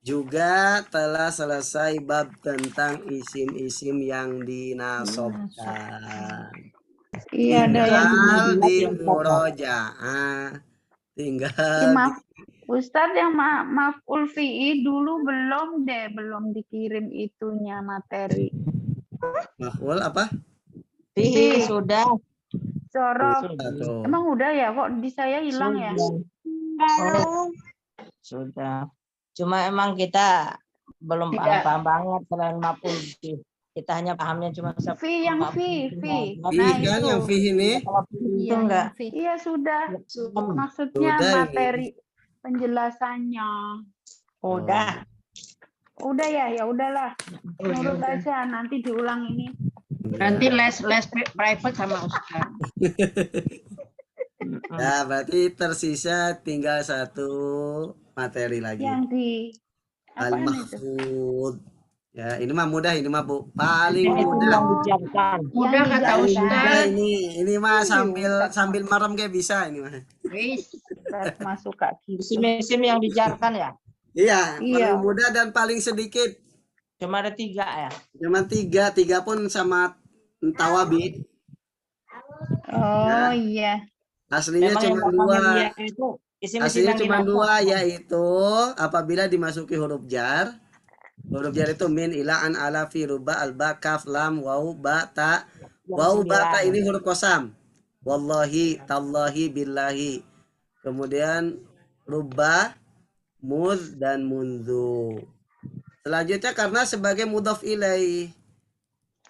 juga telah selesai bab tentang isim-isim yang dinasobkan. Iya, ada yang Tinggal di murojaah, tinggal di Ustadz yang maf'ul fi'i dulu belum dikirim itunya materi. maf'ul apa? Fihi sudah. Sorof. Tuh. Emang udah ya? Kok di saya hilang ya? Sudah. Cuma emang kita belum Tidak. paham banget selain maf'ul bih. Kita hanya pahamnya cuma Fi yang fi. Fi Nah, kan itu. yang fi ini. Itu enggak. Iya sudah. Maksudnya Sudah ini. materi penjelasannya. Udah. Udah ya udahlah. Nurut aja nanti diulang ini. Nanti les private sama Ustaz. Ya, berarti tersisa tinggal satu materi lagi. Yang di apaan itu? Al-mahfud. Ya, ini mah mudah, ini mah Bu. Paling mudah. Yang diucapkan. Mudah Yang kata diucapkan. Ustaz. Mudah ini mah sambil merem kayak bisa ini mah. Wis. Ustadz masuk kaki. Isim-isim yang dijarkan ya. Iya, Iya. paling mudah dan paling sedikit. Cuma ada 3 ya. Cuma tiga pun sama tawabi. Oh iya. Aslinya Memang cuma yang dua. familiar itu isim-isim Aslinya yang cuma dinasab. dua, yaitu apabila dimasuki huruf jar. Huruf jar itu min, ila, an, ala, fi, ruba, alba, kaf, lam, waw, ba, ta. Waw, ba, ta ini huruf kosam. Wallahi, tallahi, billahi. Kemudian ruba, mud, dan mundu. Selanjutnya karena sebagai mudhaf ilaih.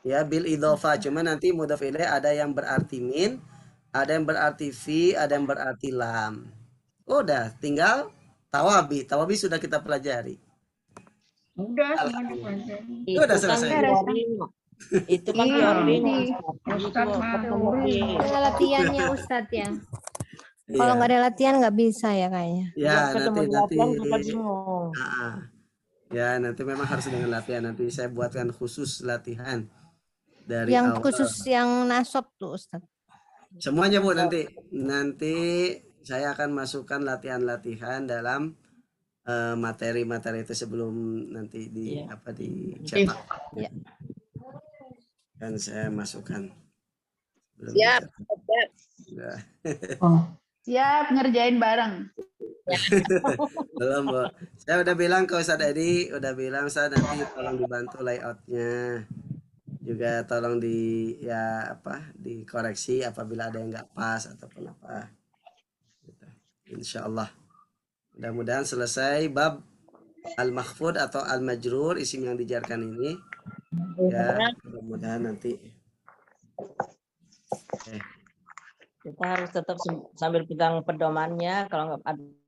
Ya, bil idhofa. Cuma nanti mudhaf ilaih ada yang berarti min, ada yang berarti fi, ada yang berarti lam. Udah, tinggal tawabi. Tawabi sudah kita pelajari. Udah semuanya pelajari. Itu Udah kan selesai. teori. Itu kan Iya, teori. Ustaz mah Ada latihannya Ustadz ya. Kalau Iya. nggak ada latihan nggak bisa ya kayaknya. Ya, Ketemu nanti di latihan kita bingung. Ya, nanti memang harus dengan latihan. Nanti saya buatkan khusus latihan dari Yang awal. khusus yang nasab tuh Ustadz. Semuanya Bu, nanti saya akan masukkan latihan-latihan dalam materi-materi itu sebelum nanti dicetak. Iya. Dan saya masukkan. Siap. Udah. Siap ngerjain bareng. Belum, Bu. Saya udah bilang ke Ustadz Edi, udah bilang Ustadz nanti tolong dibantu layoutnya. Juga tolong dikoreksi apabila ada yang nggak pas ataupun apa. Gitu. Insya Allah. Mudah-mudahan selesai bab al-mahfud atau al-majrur, isim yang dijarkan ini. Ya, mudah-mudahan nanti. Kita harus tetap sambil pegang pedomannya. Kalau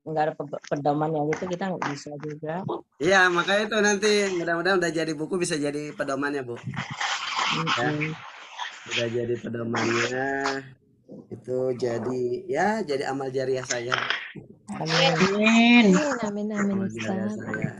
nggak ada pedomannya gitu kita nggak bisa juga. Iya, makanya itu nanti mudah-mudahan udah jadi buku, bisa jadi pedomannya, Bu. Ya, udah jadi pedomannya, itu jadi amal jariah saya. Amin. Amin Amal jariah Ustadz. saya.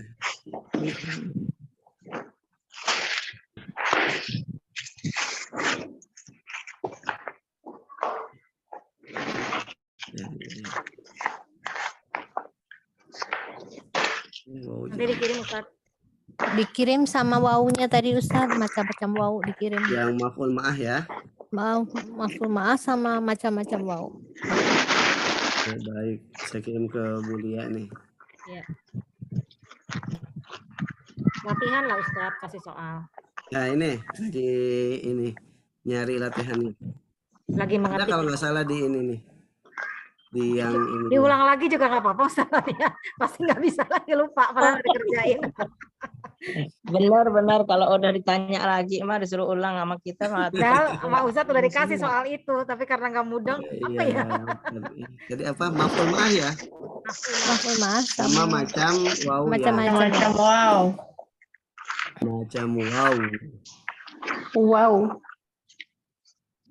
Nanti dikirim Ustaz. Dikirim sama wawunya tadi Ustadz, macam-macam wawu dikirim. Yang maf'ul ma'ah ya. Maf'ul ma'ah sama macam-macam wawu. Oke, baik, saya kirim ke Bulia nih. Ya. Latihan lah Ustaz, kasih soal. Ya ini nyari latihannya. Lagi Ada mengerti. kalau nggak salah di ini nih, di yang ini. Diulang lagi juga nggak apa-apa Ustaz. Ya. Pasti nggak bisa lagi, lupa padahal udah dikerjain. Benar kalau udah ditanya lagi mah disuruh ulang sama kita mah. Padahal sama Ustaz udah dikasih soal itu, tapi karena nggak mudeng, apa ya? Jadi apa, maf'ul ma'ah ya, Maf'ul ma'ah sama macam waw ya. macam-macam. Wow. Macam waw. Wow.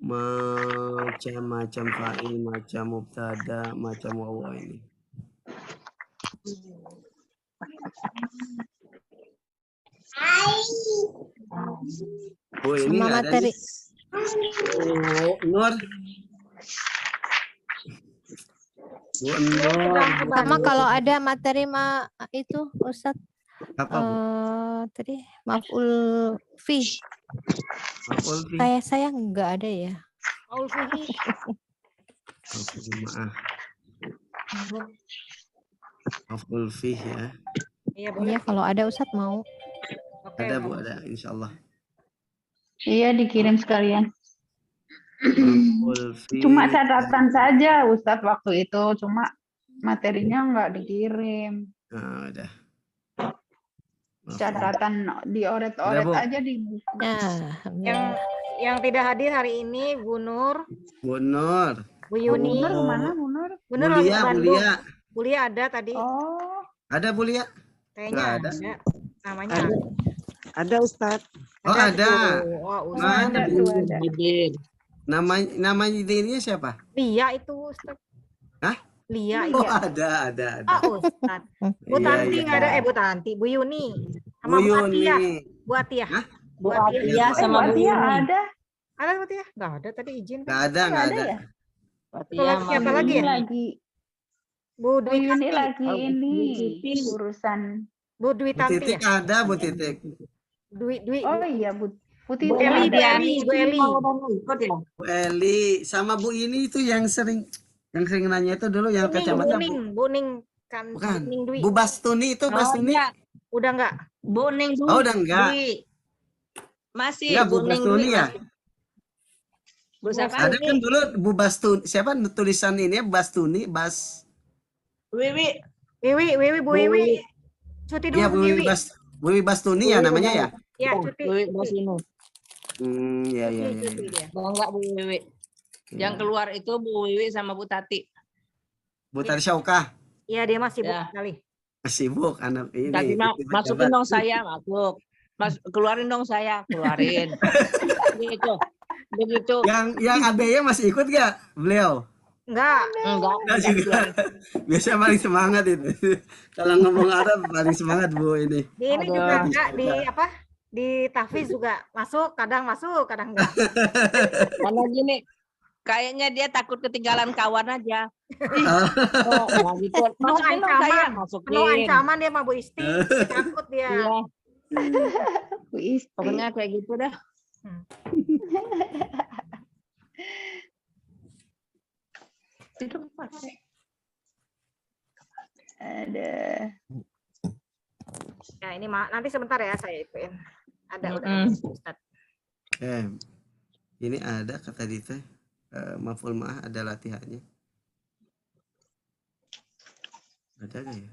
Macam fa'il, macam mubtada, macam waw ini. Bu ini Sama nggak ada materi. nih. Bu Nur. Bu Nur. Sama kalau ada materi itu Ustadz Apa Bu? tadi maf'ul fi. Maf'ul fi. Saya nggak ada ya. Maul fihi. Maf'ul ma'ah. Maf'ul fi ya. Iya boleh. Iya kalau ada Ustadz mau. Oke. Ada Bu, ada insyaallah. Iya, dikirim sekalian. Maf'ul fi. Cuma catatan saja Ustadz waktu itu, cuma materinya nggak dikirim. Nah, udah. Maf'ul. Catatan dioret-oret Udah, Bu. aja di buku. Nah, Yang tidak hadir hari ini Bu Nur, Bu Nur. Bu Yuni. Munur kemana, Munur? Bu Nur lagi Bulia, Bandung. Bulia. Bulia ada tadi. Oh, Ada Bulia? Kayaknya nggak ada. ada. Namanya Ada. Ada Ustadz. Oh, ada. tuh. Wah, oh, Ustaz. ada tuh ada. Nama idenya siapa? Lia itu Ustaz. Hah? Lia Oh, iya. ada. Ah, Ustaz. Bu Iya, Tanti iya. nggak ada, Bu Tanti, Bu Yuni. Sama Bu Bu Atiyah. Yuni. Bu Atiyah. Hah? Bu Atiyah. Iya, sama Bu Atia Yuni. ada. Ada Bu Atiyah? Nggak ada tadi izin. Nggak ada. ya? Kalau siapa Bu lagi Yuni ya? lagi. Bu Bu Dwi Yuni Tanti. lagi ini urusan. Bu Dwi Bu Tanti Titik ya? ada, Bu Titik. Dwi. Oh iya, Bu Putih Bu Eli, Bu ada. Eli, Bu Eli. Bu Eli sama Bu ini itu yang sering nanya itu dulu yang kacamata. Bu Ning kan Bukan. Bu Ning Dwi. Bu Bastuni itu Bastuni. Udah nggak? Buning dulu. Oh, udah enggak. Masih Enggak, Bu Buning Bastuni Dwi ya? masih. Bu siapa? Ada kan dulu Bu Bastuni. Siapa tulisan ini ya? Bastuni, Bas. Wiwi. Wiwi, Bu Wiwi. Cuti dulu Iya, Bu Wiwi. Bu Wiwi Bastuni ya namanya ya? Ya, cuti. Wiwi Basino. Iya. Cuti dia. Enggak Bu Wiwi. Yang keluar itu Bu Wiwi sama Bu Tati. Bu Tari Syaukah. Iya, dia masih Ya. sekali. Sibuk anak ini. Tapi masukin dong saya, masuk. Keluarin dong saya, keluarin. Begitu. Yang ABY masih ikut gak beliau? Enggak. Enggak juga. Biasa paling semangat itu. Kalau ngomong Arab paling semangat Bu ini. Di ini Aduh. juga enggak di apa? Di tahfiz juga masuk, kadang enggak. Karena gini, kayaknya dia takut ketinggalan kawan aja. Oh, Nah, gitu. Masukin dong saya, Penuh masukin. ancaman dia sama Bu Isti, takut dia. Iya, Bu Isti. pokoknya kayak gitu dah. Ada. Ya, ini nanti sebentar ya saya ituin. Ada udah Ustaz. Ini ada kata Dita. Maf'ul ma'ah ada latihannya. Ada gak ya?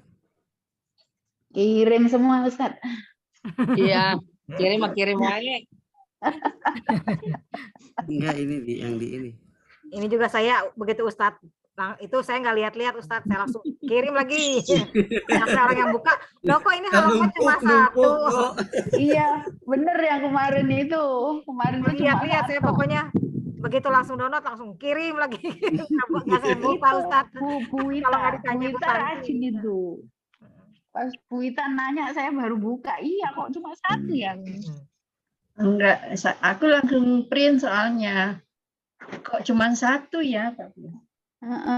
Kirim semua Ustaz. Iya, kirim aja. Enggak ini yang di ini. Ini juga saya begitu Ustaz. Itu saya nggak lihat-lihat Ustaz, saya langsung kirim lagi. Sampai orang yang buka, loh kok ini halaman cuma satu. Iya, bener yang kemarin itu. Kemarin itu cuma Lihat-lihat saya satu. pokoknya begitu langsung download langsung kirim lagi. Nggak saya buka Ustaz. Bu Wita, Kalau nggak ditanya Bu Wita Bu Tanti. rajin itu. Pas Bu Wita nanya saya baru buka. Iya kok cuma satu ya. Enggak, aku langsung print soalnya. Kok cuma satu ya?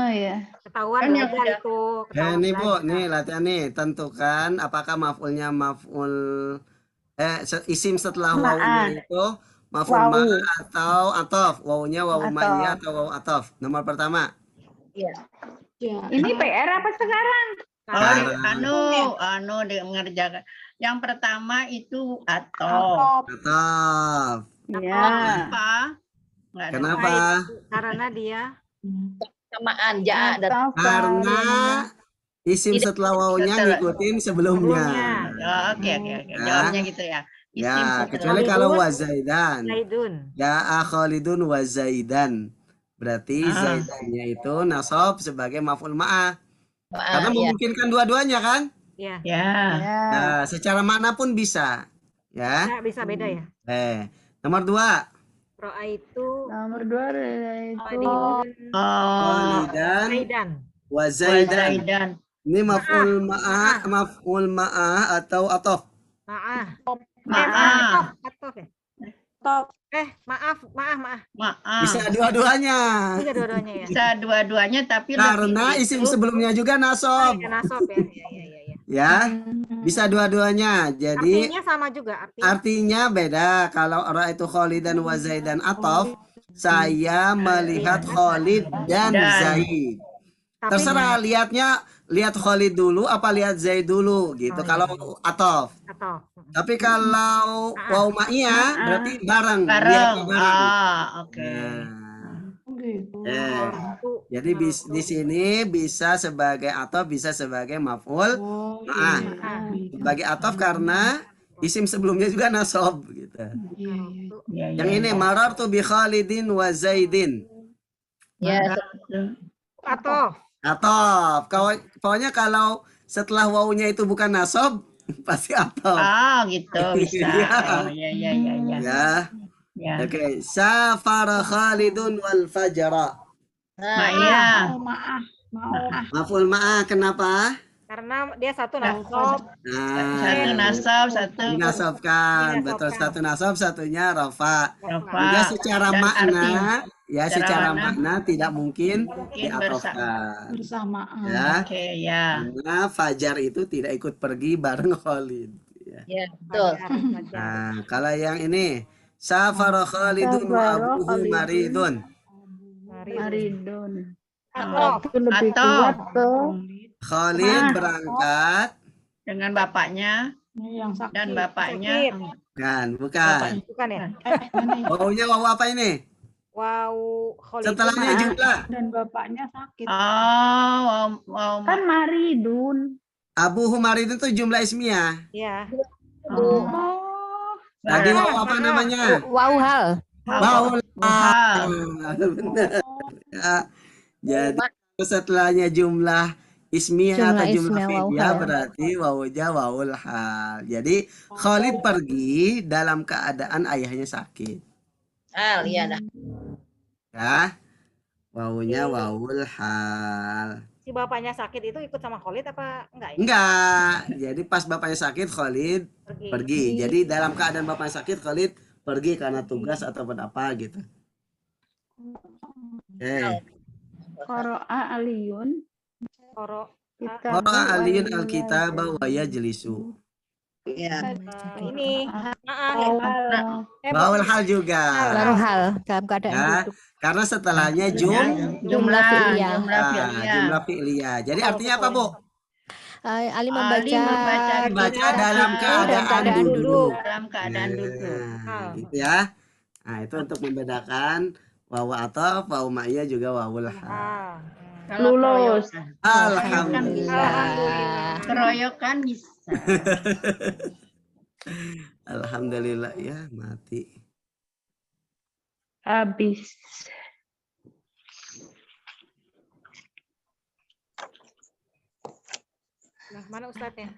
Ya. Ketahuan Kan yang belajar udah- itu. ketahuan Nih Bu, belajar. nih latihan nih. Tentukan apakah maf'ulnya maf'ul isim setelah Ma'ah. wawunya itu maf'ul Wawu. ma'ah atau atof. Wawunya wawu Atof. ma'iyah atau wawu atof. Nomor pertama. Ini PR apa sekarang? Anu dia mengerjakan. Yang pertama itu atau. Atof. Ya. Apa? Nggak ada. Kenapa? Karena dia Samaan, ja dan Karena isim setelah wawunya Setelah- ngikutin sebelumnya. Oh, oke. Jawabnya gitu ya. Isim Ya, setelah- kecuali kalau wazaidan. Zaidun. Ja'a Khalidun wa Zaidan. Berarti Zaidannya itu nasab sebagai maf'ul ma'ah. Karena ya. memungkinkan dua-duanya kan? Ya. Ya. Nah, secara makna pun bisa. Ya. Nah, bisa beda ya. Nomor 2. Ro'a itu Nomor 2 itu. Zaidun. Oh, Khalidan Zaidan. wa Zaidan. Zaidan. Ini maf'ul ma'ah atau atof? Maaf. Maaf. Atof ya? Top. Maaf. Maaf. Bisa dua-duanya. Bisa dua-duanya ya. Bisa dua-duanya tapi Karena lebih isim itu sebelumnya juga nasob. Ya, nasab ya. Iya. Ya, bisa dua-duanya. Jadi Artinya sama juga. artinya beda. Kalau orang itu Khalidan wa Zaidan atof, saya melihat Khalid dan Zaid. Tapi Terserah lihat Khalid dulu apa lihat Zaid dulu gitu. Oh, iya. Kalau atof. Atof. Tapi kalau waw ma'iyah berarti bareng. bareng. lihatnya bareng. Oke. Nah, jadi di sini bisa sebagai atof, bisa sebagai maf'ul ma'ah. Sebagai atof karena isim sebelumnya juga nasob gitu. Yang ini marartu bi Khalidin wa Zaidin. Ya. Atof. Atof. Pokoknya kalau setelah wawunya itu bukan nasob, pasti atof. Gitu bisa. Iya. Ya. Ya. Oke. Safara Khalidun wal fajra. Iya. Maf'ul ma'ah kenapa? Karena dia satu nasab. Satu Nah, nasab, satu dinasobkan. Betul, Dinasobkan. satu nasab, satunya rafa. rafa. Juga secara Dan makna, arti ya secara secara makna makna tidak mungkin mungkin diatofkan. Bersamaan. Ya, Oke, ya. karena Fajar itu tidak ikut pergi bareng Khalid. Ya. Ya, betul. Fajar. Nah, kalau yang ini, Safara Khalidun wa Safara abuhu Khalidun. maridun. Maridun. Atof. Itu lebih Atau kuat ke Khalid berangkat, dengan bapaknya dan bapaknya Sakit. bukan. Bukan ya? Wawunya wawu apa ini? Wow. Khalid. Setelahnya jumlah. dan bapaknya sakit. wow, Kan Maridun. Abuhu maridun itu jumlah ismiyah. Iya. Oh. Tadi wawu apa namanya? Wow hal. Wawu Wah. benar. Ya. Jadi setelahnya jumlah ismiyah atau Jumlah jumlah ismiyah, wawu fi'liyah hal. berarti wawunya wawul hal. Jadi Khalid pergi dalam keadaan ayahnya sakit. Iya dah. Ya. Wawunya wawul hal. Si bapaknya sakit itu ikut sama Khalid apa enggak ya? Enggak. Jadi pas bapaknya sakit Khalid pergi. Jadi dalam keadaan bapaknya sakit Khalid pergi karena tugas ataupun apa gitu. Qara'a Aliyun. Koro. Qara'a Aliyun al-kitaba wa yajlisu. Iya. Ini. Wawul hal juga. Baru hal dalam keadaan Ya, duduk. karena setelahnya Jumlah fi'liyah. jumlah fi'liyah. Jadi artinya apa, Bu? Ali Ali membaca Baca dalam keadaan duduk. Dalam keadaan duduk. Nah, gitu ya. Nah, itu untuk membedakan wawu ataf, wawu ma'iyah juga wawul hal. Kalau Lulus. Alhamdulillah. keroyokan bisa. Alhamdulillah ya, mati. Habis. Nah, mana Ustadznya?